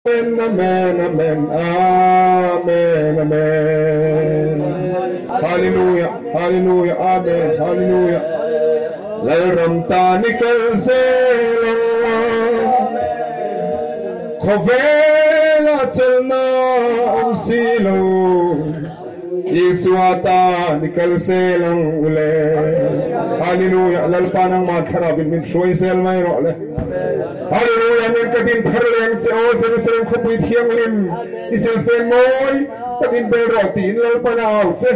Amen, amen, amen, amen. Hallelujah, hallelujah, amen, hallelujah. Lalramta nikal se Kovela chalna silo Iswata nikal se lang ule. Hallelujah, lalpanang matharabin min shoy sel may role. Hallelujah, min kadin tharleng se o se khupi thiang lim isil fen moy takin bel roti in lalpana out se.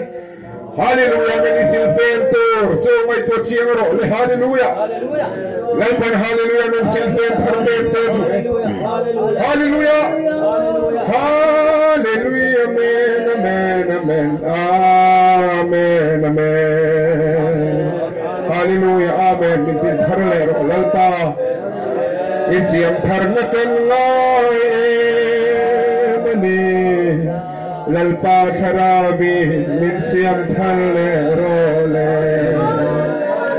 Hallelujah, min isil fen tur so may to chiang role. Hallelujah, lalpan hallelujah min isil fen tharleng se. Hallelujah, hallelujah, amen, amen, amen, amen, amen. Hallelujah, amen. Min tin tharleng lalpa Isyam tharnakan ngai mani lalpa sharabi min siyam thalle role.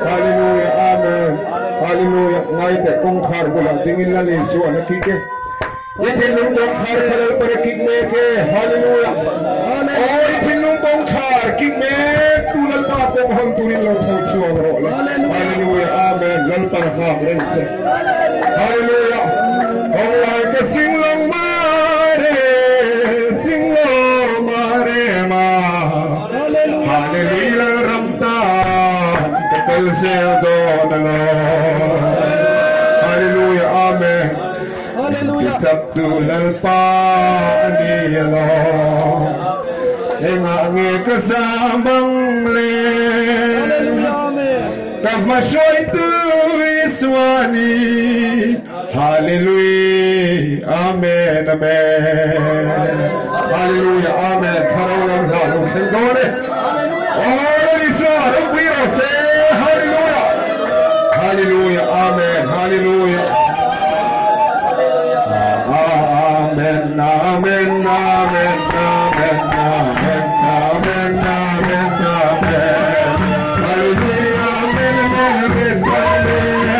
Hallelujah, amen. Hallelujah. Ngai te kong khar gula tingin lali suwa nakike. Itin nung kong khar kalal para kikmeke. Hallelujah. Oh, itin nung kong khar kikmek tulal pa kong hanturin lo thong suwa role. Hallelujah, amen. Lalpa khar rense. Hallelujah. Oh, like a sing long mare ma. Hallelujah, ramta. Kapal se do nalo. Hallelujah, amen. Hallelujah. It's up to lalpa aniyalo. Engangi kasambang le. Hallelujah, amen. Kamashoy tu iswani. Hallelujah, amen, amen. Hallelujah, amen. Tarawang halong singone. Oh, Lisa, we all say hallelujah. Hallelujah, amen, hallelujah. Amen, amen, amen, amen, amen, amen, amen, amen. Hallelujah, amen, amen, amen.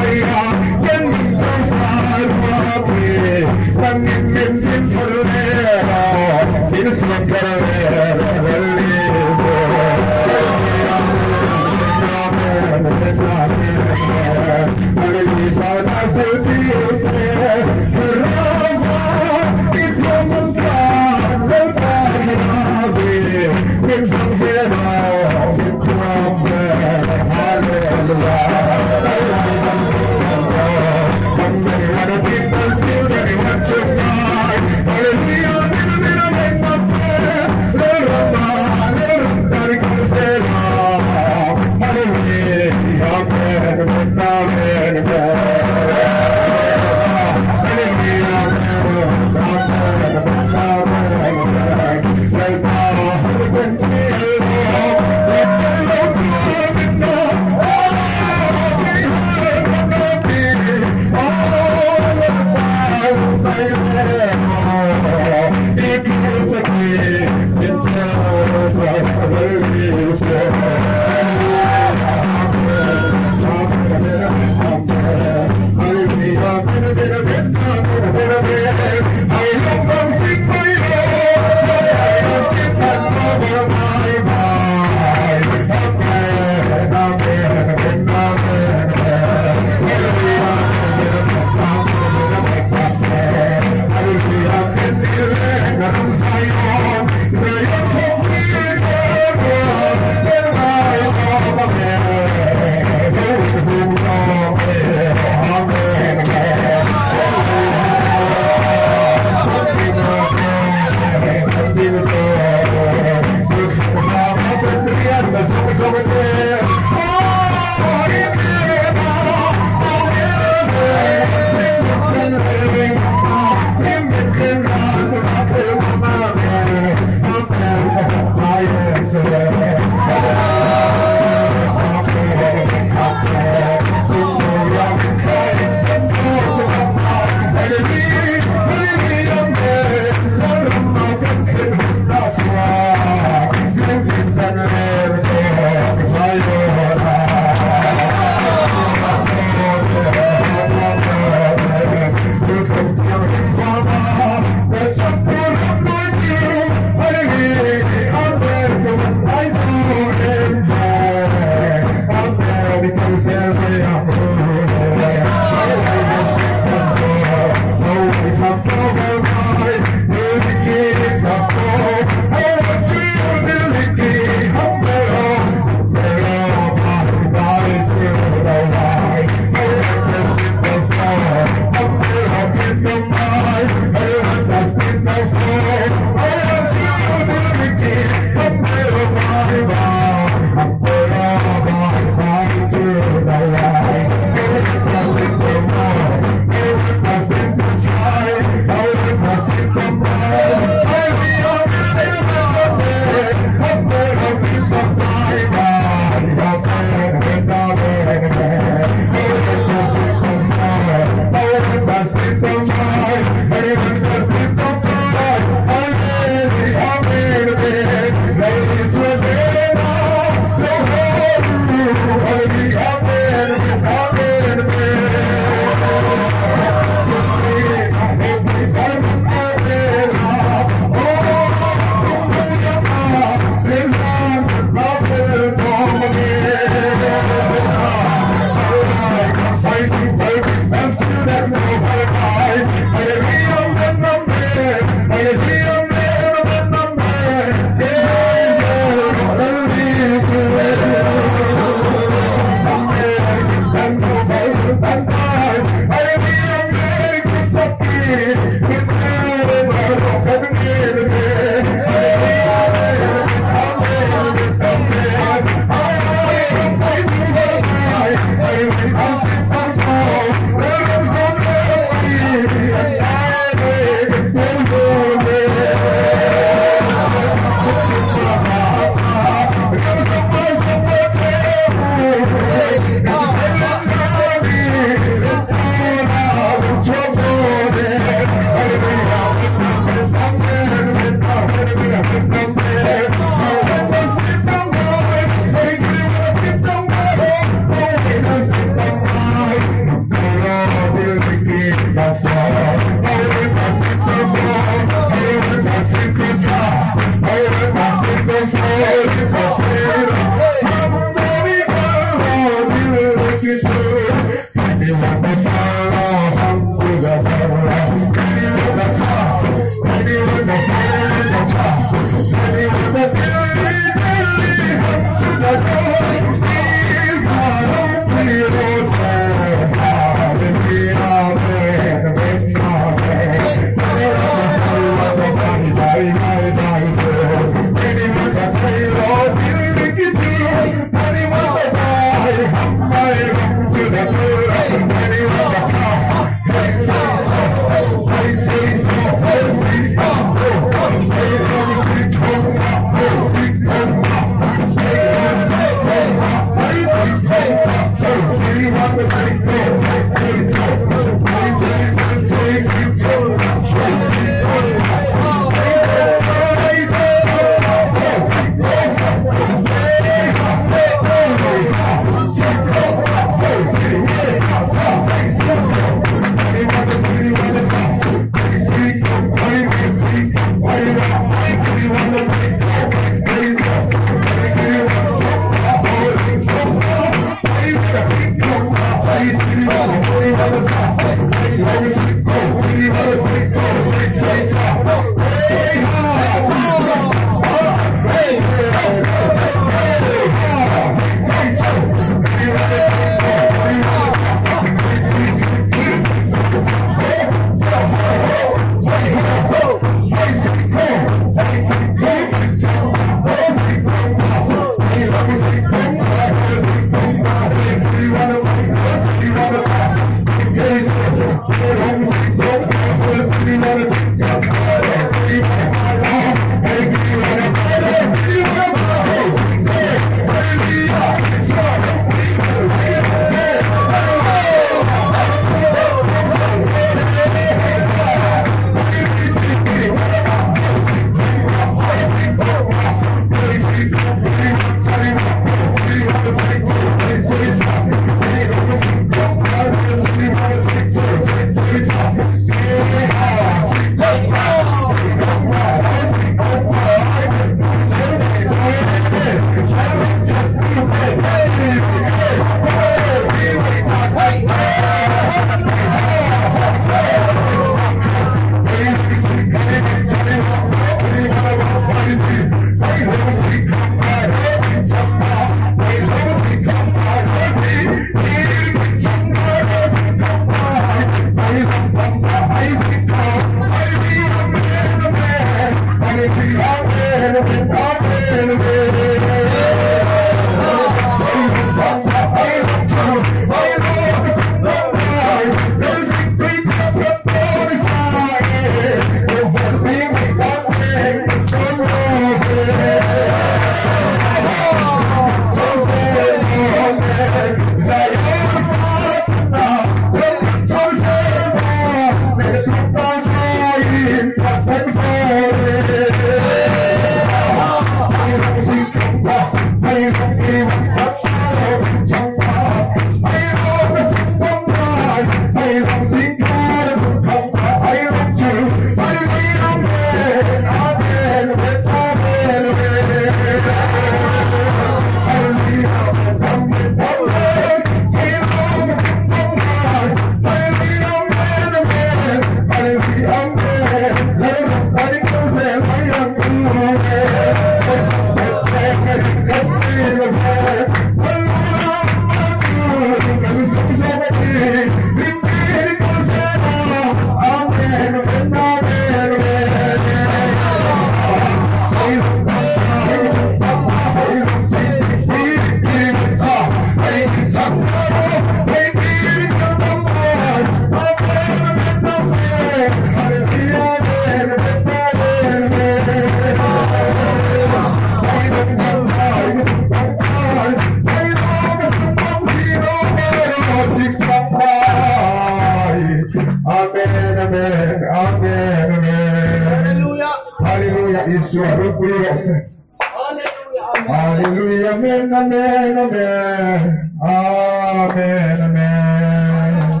Hallelujah, amen, amen, amen. Amen, amen.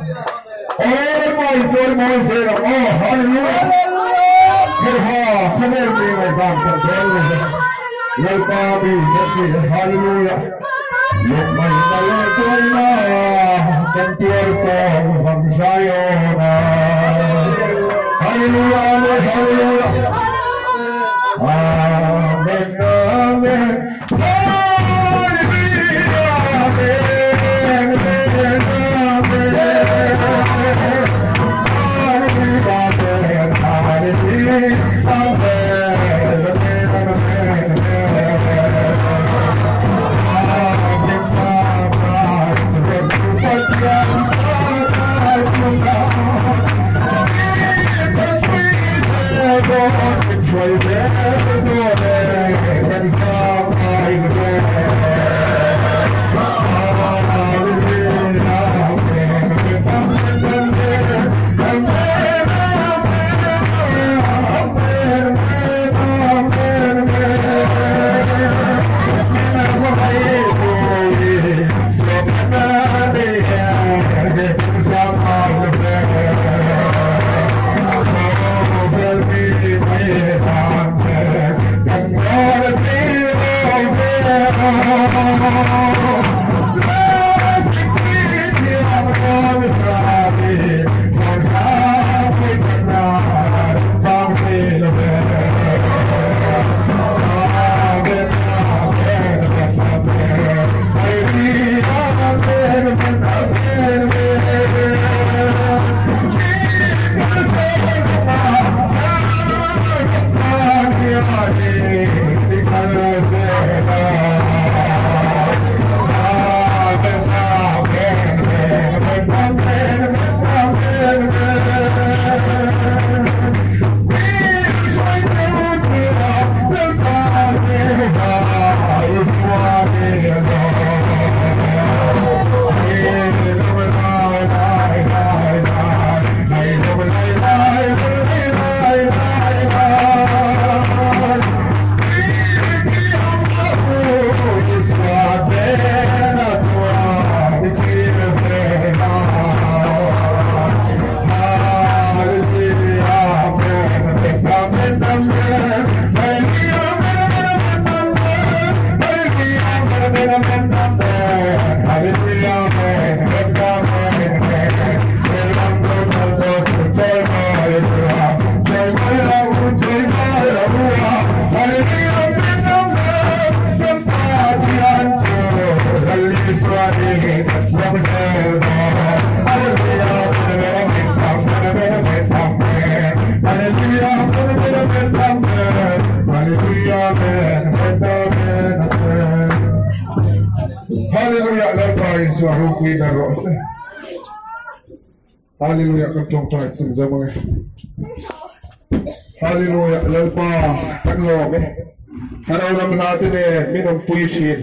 All my soul, oh, hallelujah. Come here, me, my God. Let God be, hallelujah. Look, my God, Santiago from Zion. Hallelujah, amen, hallelujah. Amen, amen. Hallelujah, kantong tayo sa mga. Hallelujah, lalpa, tanong. Karaw naman natin minong puisi.